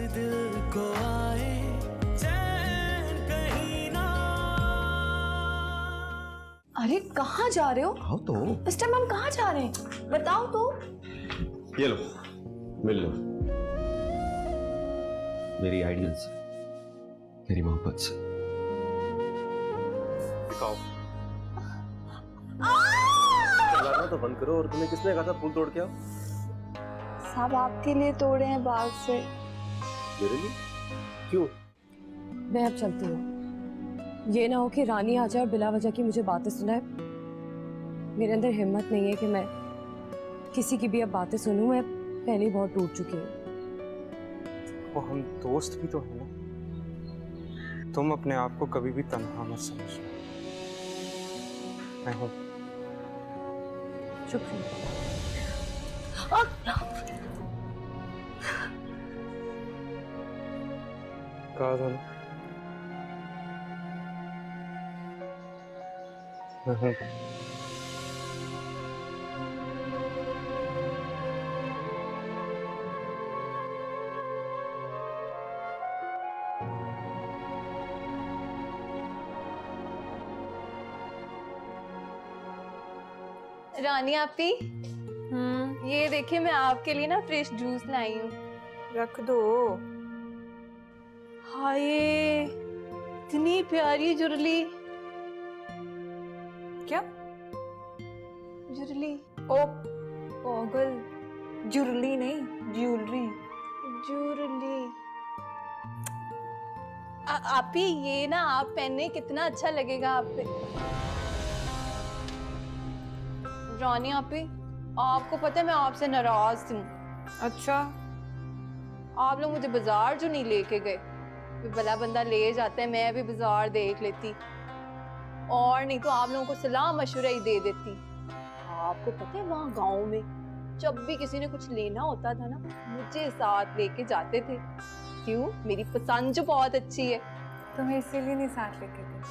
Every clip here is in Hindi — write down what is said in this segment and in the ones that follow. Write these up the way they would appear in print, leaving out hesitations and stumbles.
दिल को आए चैन कहीं ना। अरे कहाँ जा रहे हो? आओ तो। इस टाइम हम कहाँ जा रहे हैं बताओ तो। ये लो, मिल लो मेरी आइडियल से, मेरी मोहब्बत से। दिखाओ। चलाना तो बंद करो। और तुम्हें किसने कहा था फूल तोड़ के आओ? सब आपके लिए तोड़े हैं बाग से। मेरे लिए? क्यों? मैं अब चलती हूँ। ये ना हो कि रानी आ जाए और बिला वजह की मुझे बातें सुनाए। मेरे अंदर हिम्मत नहीं है कि मैं किसी की भी अब बातें सुनूं। मैं पहले ही बहुत टूट चुकी हूँ। वो हम दोस्त भी तो हैं ना। तुम अपने आप को कभी भी तन्हा मत समझना। मैं हूँ। चुप रहो। कहा था ना, मैं हूँ। रानी आपी, ये देखिए मैं आपके लिए ना फ्रेश जूस लाई हूँ। रख दो। हाय, इतनी प्यारी जुरली। क्या? जुरली? ओ पागल, जुरली नहीं, ज्वेलरी। जुरली। आपी ये ना आप पहनने कितना अच्छा लगेगा आप पे। रानी आपी, आपको पता है मैं आपसे नाराज हूँ। अच्छा, आप लोग मुझे बाजार जो नहीं लेके गए। भला बंदा ले जाता है, मैं भी बाजार देख लेती। और नहीं तो आप लोगों को सलाह मशवरा ही दे देती। आपको पता है वहाँ गांव में जब भी किसी ने कुछ लेना होता था ना, मुझे साथ लेके जाते थे। क्यों? मेरी पसंद जो बहुत अच्छी है। तुम्हें इसीलिए नहीं साथ लेके गए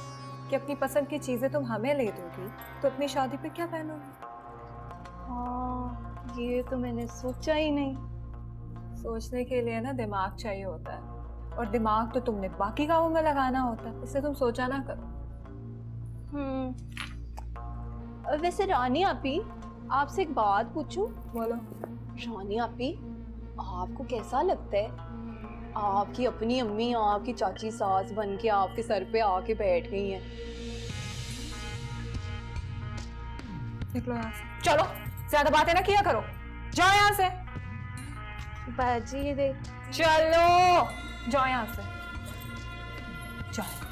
कि अपनी पसंद की चीजें तुम हमें ले दोगी तो अपनी शादी पे क्या पहनोगी? हाँ, ये तो मैंने सोचा ही नहीं। सोचने के लिए ना दिमाग चाहिए होता है, और दिमाग तो तुमने बाकी कामों में लगाना होता है, इसलिए तुम सोचा ना करो। वैसे रानी आपी, आपसे एक बात पूछूं? बोलो। रानी आपी, आपको कैसा लगता है आपकी अपनी अम्मी आपकी चाची सास बन के आपके सर पे आके बैठ गई हैं? निकलो यहाँ से, चलो। ज्यादा बातें ना किया करो, जाओ यहाँ से। बाजी ये देख। चलो जाओ यहाँ से, जाओ।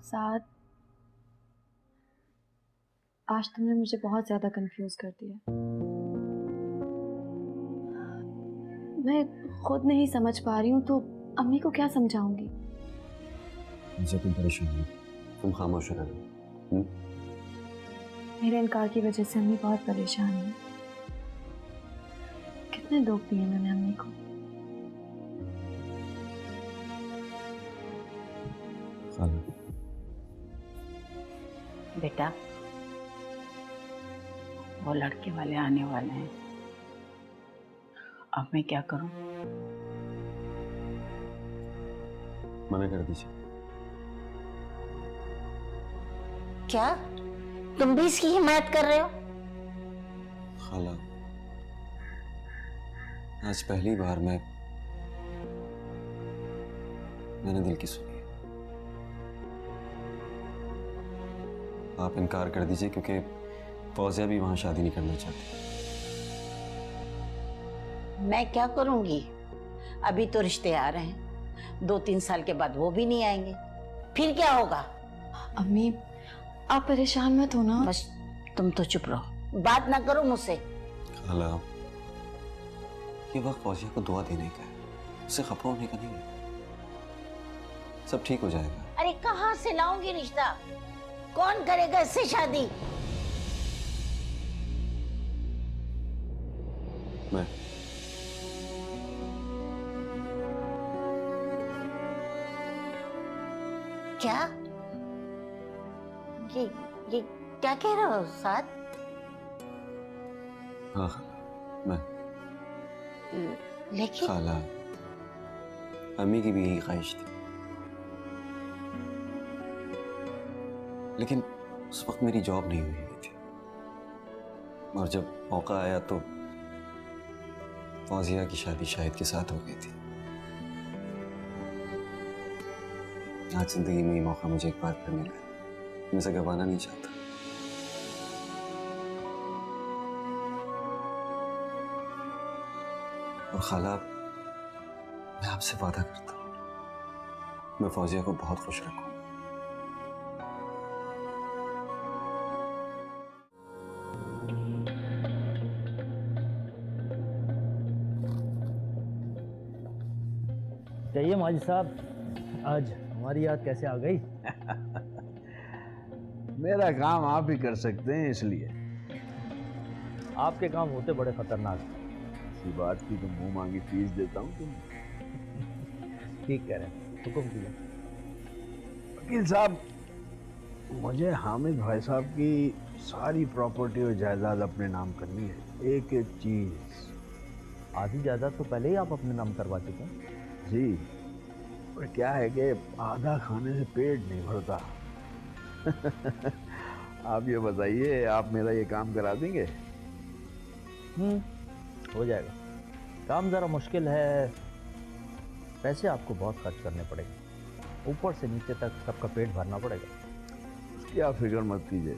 साथ आज तुमने मुझे बहुत ज्यादा कंफ्यूज कर दिया। मैं खुद नहीं समझ पा रही हूँ तो अम्मी को क्या समझाऊंगी? मुझे तुम परेशान हो, तुम खामोश रहना। मेरे इनकार की वजह से अम्मी बहुत परेशान है। कितने दुख दिए मैंने अम्मी को। बेटा, वो लड़के वाले आने वाले हैं। अब मैं क्या करूं? मना कर दीजिए। क्या तुम भी इसकी हिमायत कर रहे हो? खाला, आज पहली बार मैंने दिल की सुनी। आप इनकार कर दीजिए क्योंकि फौजिया भी वहां शादी नहीं करना चाहती। मैं क्या करूंगी? अभी तो रिश्ते आ रहे हैं, 2-3 साल के बाद वो भी नहीं आएंगे, फिर क्या होगा? अम्मी आप परेशान मत हो ना। बस तुम तो चुप रहो, बात ना करो मुझसे। खाला, ये वक्त फौजिया को दुआ देने का है, उससे खफा होने का नहीं है। सब ठीक हो जाएगा। अरे कहाँ से लाऊंगी रिश्ता? कौन करेगा इससे शादी? मैं। क्या? ये क्या कह रहे हो साथ? हाँ खाला, मैं लेकिन खाला, अम्मी की भी यही ख्वाहिश थी, लेकिन उस वक्त मेरी जॉब नहीं हुई थी, और जब मौका आया तो फौजिया की शादी शाहिद के साथ हो गई थी। आज जिंदगी में ये मौका मुझे एक बार फिर मिला है, मैं इसे गंवाना नहीं चाहता। और खाला, मैं आपसे वादा करता हूँ, मैं फौजिया को बहुत खुश रखूंगा। चाहिए माजी साहब, आज हमारी याद कैसे आ गई? मेरा काम आप ही कर सकते हैं, इसलिए। आपके काम होते बड़े खतरनाक। इसी बात की तो मुंह मांगी फीस देता हूँ तुम। ठीक कह रहे हैं, हुक्म कीजिए। वकील साहब, मुझे हामिद भाई साहब की सारी प्रॉपर्टी और जायदाद अपने नाम करनी है, एक एक चीज। आधी जायदाद तो पहले ही आप अपने नाम करवा चुके हैं। जी, पर क्या है कि आधा खाने से पेट नहीं भरता। आप ये बताइए, आप मेरा ये काम करा देंगे? हो जाएगा। काम ज़रा मुश्किल है, पैसे आपको बहुत खर्च करने पड़ेंगे, ऊपर से नीचे तक सबका पेट भरना पड़ेगा। उसकी आप फिक्र मत कीजिए,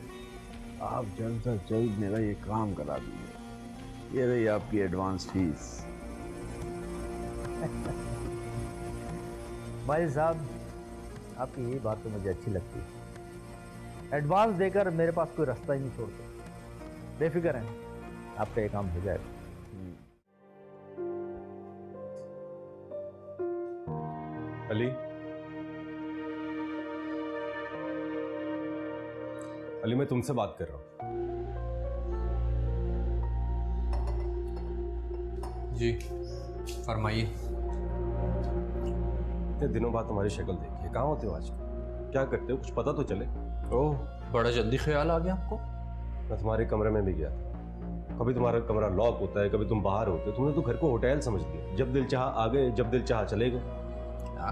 आप जल्द से जल्द मेरा ये काम करा दीजिए। ये रही आपकी एडवांस फीस। भाई साहब, आपकी यही बात तो मुझे अच्छी लगती है। एडवांस देकर मेरे पास कोई रास्ता ही नहीं छोड़ते। बेफिक्र हैं, आपका ये काम हो जाएगा। अली, अली मैं तुमसे बात कर रहा हूँ। जी फरमाइए। इतने दिनों बाद तुम्हारी शक्ल देखी है, कहाँ होते हो आजकल? क्या करते हो, कुछ पता तो चले। ओह, बड़ा जल्दी ख्याल आ गया आपको। मैं तुम्हारे कमरे में भी गया था, कभी तुम्हारा कमरा लॉक होता है, कभी तुम बाहर होते हो। तुमने तो घर को होटल समझ लिया, जब दिल चाहा आ गए, जब दिल चाहा चले गए।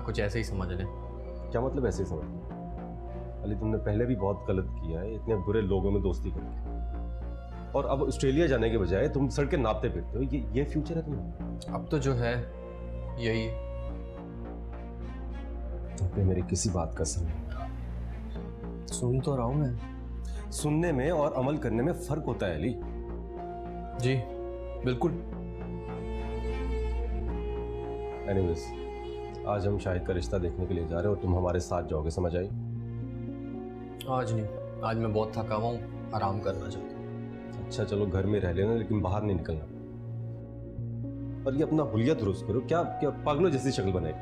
कुछ ऐसे ही समझ लें। क्या मतलब ऐसे ही समझ लें? अली, तुमने पहले भी बहुत गलत किया है, इतने बुरे लोगों में दोस्ती करके, और अब ऑस्ट्रेलिया जाने के बजाय तुम सड़कें नापते फिरते हो। ये फ्यूचर है तुम्हारा? अब तो जो है यही है। तुम पे मेरी किसी बात का असर नहीं। सुन तो रहा हूं मैं। सुनने में और अमल करने में फर्क होता है अली। जी बिल्कुल। एनीवेज, आज हम शाहिद का रिश्ता देखने के लिए जा रहे हैं और तुम हमारे साथ जाओगे, समझ आई? आज नहीं, आज मैं बहुत थका हुआ हूँ, आराम करना चाहता हूँ। अच्छा चलो, घर में रह लेना, लेकिन बाहर नहीं निकलना। और ये अपना हुलिया दुरुस्त करो। क्या क्या पागलों जैसी शक्ल बनाई?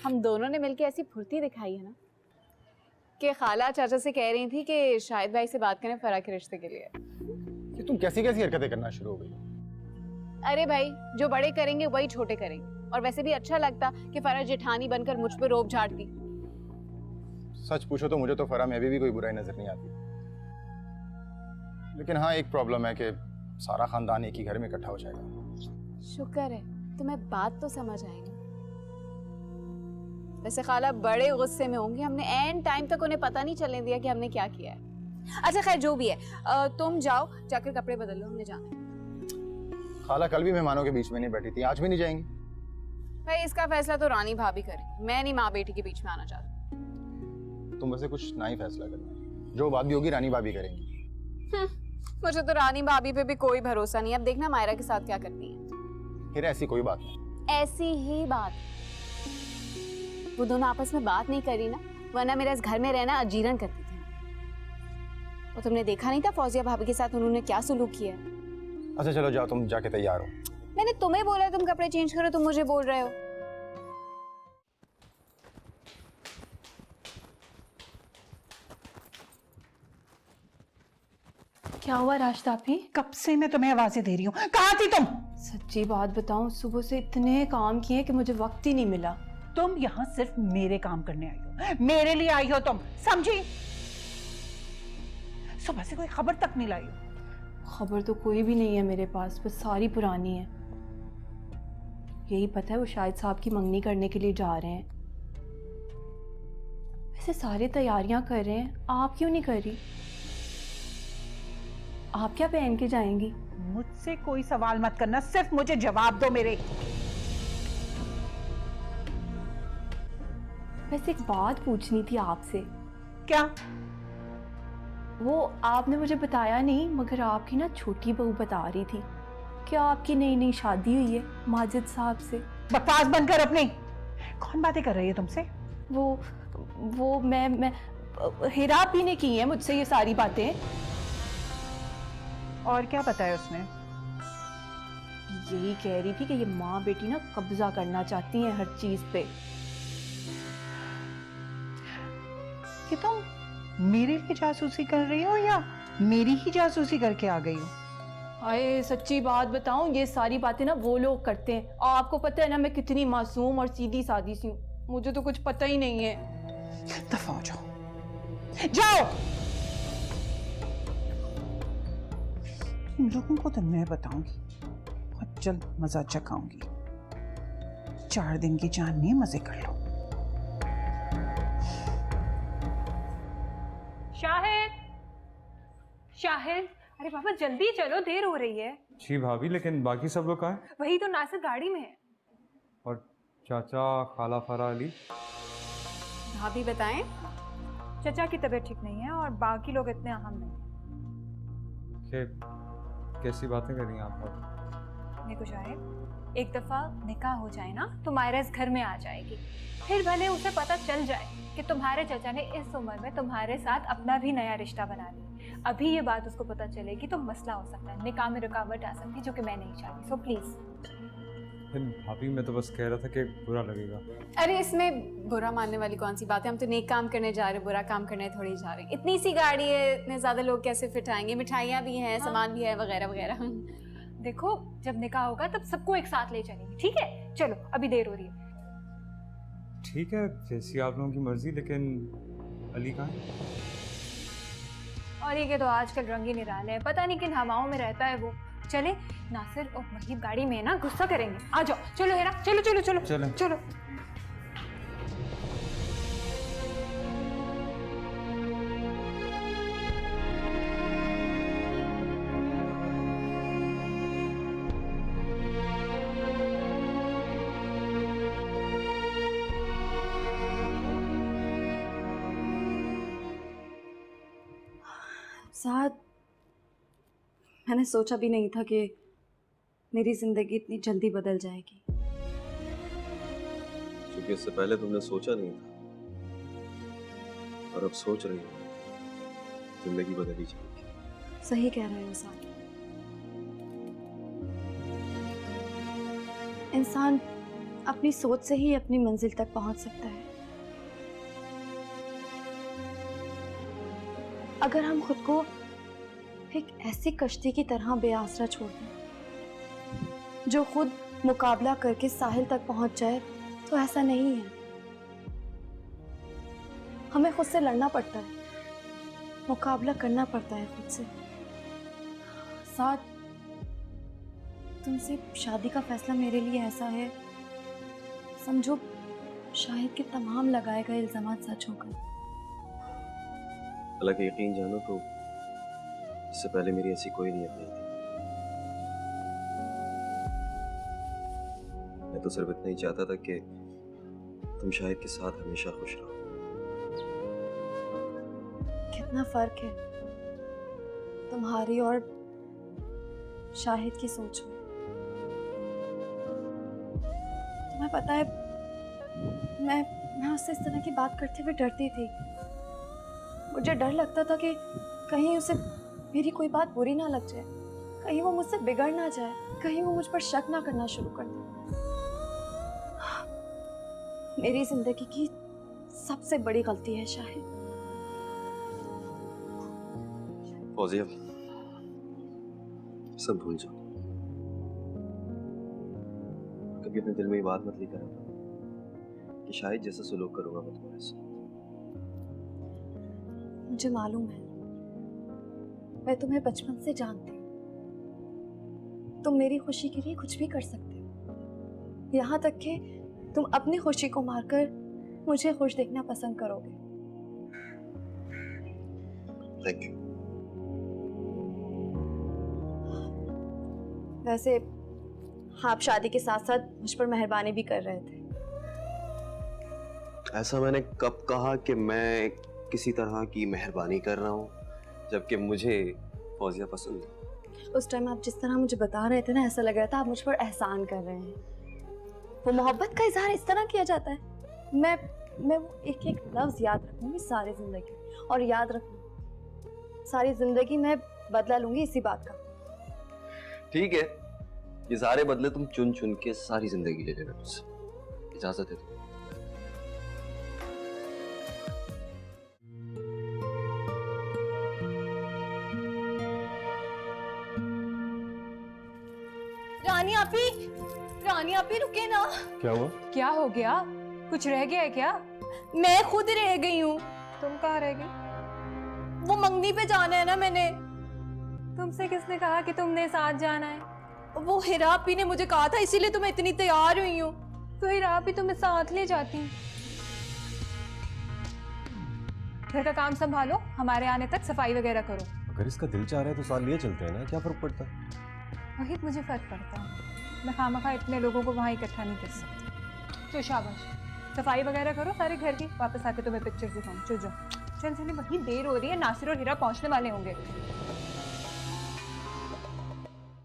हम दोनों ने मिलके ऐसी फुर्ती दिखाई है ना कि खाला चाचा से कह रही थी कि शाहिद भाई से बात करें फरा के रिश्ते के लिए। कि तुम कैसी कैसी हरकतें करना शुरू हो गई। अरे भाई, जो बड़े करेंगे वही छोटे करेंगे, और वैसे भी अच्छा लगता कि फरा जेठानी बनकर मुझ पर रोब झाड़ती। सच पूछो तो मुझे तो फरा में अभी भी कोई बुराई नजर नहीं आती, लेकिन हाँ एक प्रॉब्लम है कि सारा खानदान एक ही घर में इकट्ठा हो जाएगा। शुक्र है तुम्हें बात तो समझ आई ना। वैसे खाला बड़े गुस्से में होंगी, हमने एंड टाइम तक उन्हें पता नहीं चलने दिया कि हमने क्या किया है। अच्छा खैर जो भी है, तुम जाओ जाकर कपड़े बदल लो, हमने जाना है। खाला कल भी मेहमानों के बीच में नहीं बैठी थी, आज भी नहीं जाएंगी? भाई इसका फैसला तो रानी भाभी करे, मैं नहीं माँ बेटी के बीच में आना चाहती। तुम वैसे कुछ ना ही फैसला करना, जो बात भी होगी रानी भाभी करेंगी। मुझे तो रानी भाभी पे भी कोई भरोसा नहीं। अब देखना मायरा के साथ क्या करती है। फिर ऐसी कोई बात नहीं। ऐसी ही बात, वो दोनों आपस में बात नहीं करी ना, वरना मेरा इस घर में रहना अजीरन करती थी। और तुमने देखा नहीं था फौजिया भाभी के साथ उन्होंने क्या सुलूक किया। अच्छा चलो जाओ, तुम जाके तैयार हो। मैंने तुम्हें बोला तुम कपड़े चेंज करो, तुम मुझे बोल रहे हो। क्या हुआ राशिदा आपी? कब से मैं तुम्हें आवाजें दे रही हूँ, कहाँ थी तुम? सच्ची बात बताऊं, सुबह से इतने काम किए कि मुझे वक्त ही नहीं मिला। तुम यहाँ सिर्फ मेरे काम करने आई हो, मेरे लिए आई हो तुम, समझी? सुबह से कोई खबर तक नहीं लाई हो। खबर तो कोई भी नहीं है मेरे पास, बस सारी पुरानी है। यही पता है वो शाहिद साहब की मंगनी करने के लिए जा रहे हैं। वैसे सारे तैयारियां कर रहे हैं, आप क्यों नहीं कर रही? आप क्या पहन के जाएंगी? मुझसे कोई सवाल मत करना, सिर्फ मुझे जवाब दो मेरे। वैसे एक बात पूछनी थी आपसे। क्या? वो आपने मुझे बताया नहीं, मगर आपकी ना छोटी बहू बता रही थी कि आपकी नई नई शादी हुई है माजिद साहब से। बकवास बंद कर अपनी। कौन बातें कर रही है तुमसे? वो मैं हिरा भी ने की है मुझसे ये सारी बातें। और क्या बताया उसने? यही कह रही थी कि ये माँ बेटी ना कब्जा करना चाहती हैं हर चीज पे। कि तुम मेरे लिए जासूसी कर रही हो या मेरी ही जासूसी करके आ गई हो? अरे सच्ची बात बताऊं, ये सारी बातें ना वो लोग करते हैं। आपको पता है ना मैं कितनी मासूम और सीधी सादी सी हूँ, मुझे तो कुछ पता ही नहीं है। दफा हो जाओ, जाओ। इन लोगों को तो मैं बताऊंगी और जल्द मजा चखाऊंगी। 4 दिन की जान नहीं, मजे कर लो। शाहिद, शाहिद, अरे पापा जल्दी चलो, देर हो रही है। जी भाभी, लेकिन बाकी सब लोग कहाँ हैं? वही तो नासिर गाड़ी में है। और चाचा, खाला, फरा, अली? भाभी बताएं। चचा की तबीयत ठीक नहीं है और बाकी लोग इतने अहम नहीं है। कैसी बातें कर रही हैं आप भाभी? देखो शाहिद, एक दफा निकाह हो जाए ना तो मायरा इस घर में आ जाएगी, फिर भले उसे पता चल जाए कि तुम्हारे चचा ने इस उम्र में तुम्हारे साथ अपना भी नया रिश्ता बना लिया। अभी ये बात उसको पता चलेगी तो मसला हो सकता है, निकाह में रुकावट आ सकती है, जो कि मैं नहीं चाहती। So please. भाभी मैं तो बस कह रहा था कि बुरा लगेगा। अरे इसमें बुरा मानने वाली कौन सी बात है? हम तो नेक काम करने जा रहे हैं, बुरा काम करने थोड़ी जा रहे हैं। इतनी सी गाड़ी है, इतने ज्यादा लोग कैसे फिट आएंगे? मिठाइयाँ भी हैं, सामान भी है, वगैरह वगैरह। देखो जब निकाह होगा तब सबको एक साथ ले चलेंगे, ठीक है? चलो अभी देर हो रही है। ठीक है, जैसी आप लोगों की मर्जी, लेकिन अली कहाँ है? और ये तो आजकल रंग ही निराले हैं, पता नहीं किन हवाओं में रहता है वो। चले, नासिर और महीब गाड़ी में ना गुस्सा करेंगे। आ जाओ, चलो हेरा, चलो चलो चलो चलो चलो। साथ मैंने सोचा भी नहीं था कि मेरी जिंदगी इतनी जल्दी बदल जाएगी। क्योंकि इससे पहले तुमने सोचा नहीं था, और अब सोच रही हो, जिंदगी बदली जाएगी। सही कह रहे हो साथ। इंसान अपनी सोच से ही अपनी मंजिल तक पहुंच सकता है। अगर हम खुद को एक ऐसी कश्ती की तरह बेआसरा छोड़ दें जो खुद मुकाबला करके साहिल तक पहुंच जाए, तो ऐसा नहीं है। हमें खुद से लड़ना पड़ता है, मुकाबला करना पड़ता है खुद से। साथ तुमसे शादी का फैसला मेरे लिए ऐसा है, समझो शाहिद के तमाम लगाए गए इल्जामात सच होकर। हालांकि यकीन जानो तो इससे पहले मेरी ऐसी कोई नीयत नहीं थी। मैं तो सिर्फ इतना ही चाहता था कि तुम शाहिद के साथ हमेशा खुश रहो। कितना फर्क है तुम्हारी और शाहिद की सोच में। तुम्हें पता है, मैं उससे इस तरह की बात करते हुए डरती थी। मुझे डर लगता था कि कहीं उसे मेरी कोई बात बुरी ना लग जाए, कहीं वो मुझसे बिगड़ ना जाए, कहीं वो मुझ पर शक ना करना शुरू कर दे। मेरी जिंदगी की सबसे बड़ी गलती है शाहिद। फौजिया, सब भूल जाओ। कभी अपने दिल में ये बात मत लेकर आना कि शायद जैसा सलूक करूंगा मैं तुम्हारे साथ। मुझे मालूम है, मैं तुम्हें बचपन से जानती हूँ। तुम मेरी खुशी के लिए कुछ भी कर सकते हो, यहाँ तक कि तुम अपनी खुशी को मारकर मुझे खुश देखना पसंद करोगे। Thank you. वैसे आप शादी के साथ साथ मुझ पर मेहरबानी भी कर रहे थे। ऐसा मैंने कब कहा कि मैं किसी तरह की मेहरबानी कर रहा हूँ, जबकि मुझे फौजिया पसंद है। उस टाइम आप जिस तरह मुझे बता रहे थे ना, ऐसा लग रहा था आप मुझ पर एहसान कर रहे हैं। वो मोहब्बत का इजहार इस तरह किया जाता है। मैं वो एक एक लफ्ज याद रखूंगी सारी जिंदगी, और याद रखूंगी सारी जिंदगी मैं बदला लूंगी इसी बात का। ठीक है, ये सारे बदले तुम चुन चुन के सारी जिंदगी ले लेना मुझसे। इजाजत है तुम्हें। रानी आपी रुके ना। क्या हुआ? क्या हो गया? कुछ रह गया है क्या? मैं खुद रह गई हूँ। तुम कहाँ रह गई? वो मंगनी पे जाना है ना मैंने। तुमसे किसने कहा कि तुमने साथ जाना है? वो हिरा आपी ने मुझे कहा था, इसीलिए तो मैं इतनी तैयार हुई हूँ। तो हिरा आपी तुम्हें साथ ले जाती। घर का काम संभालो, हमारे आने तक सफाई वगैरह करो। अगर इसका दिल चाह रहा है तो साथ लिए चलते हैं ना, क्या फर्क पड़ता है? वही मुझे फर्क पड़ता है। मैं खामखा इतने लोगों को वहाँ इकट्ठा नहीं कर सकती। तो शाबाश, सफाई वगैरह करो सारे घर की, वापस आके तुम्हें पिक्चर दिखाऊं। चल जाओ, चल चलिए, वही देर हो रही है, नासिर और हीरा पहुँचने वाले होंगे।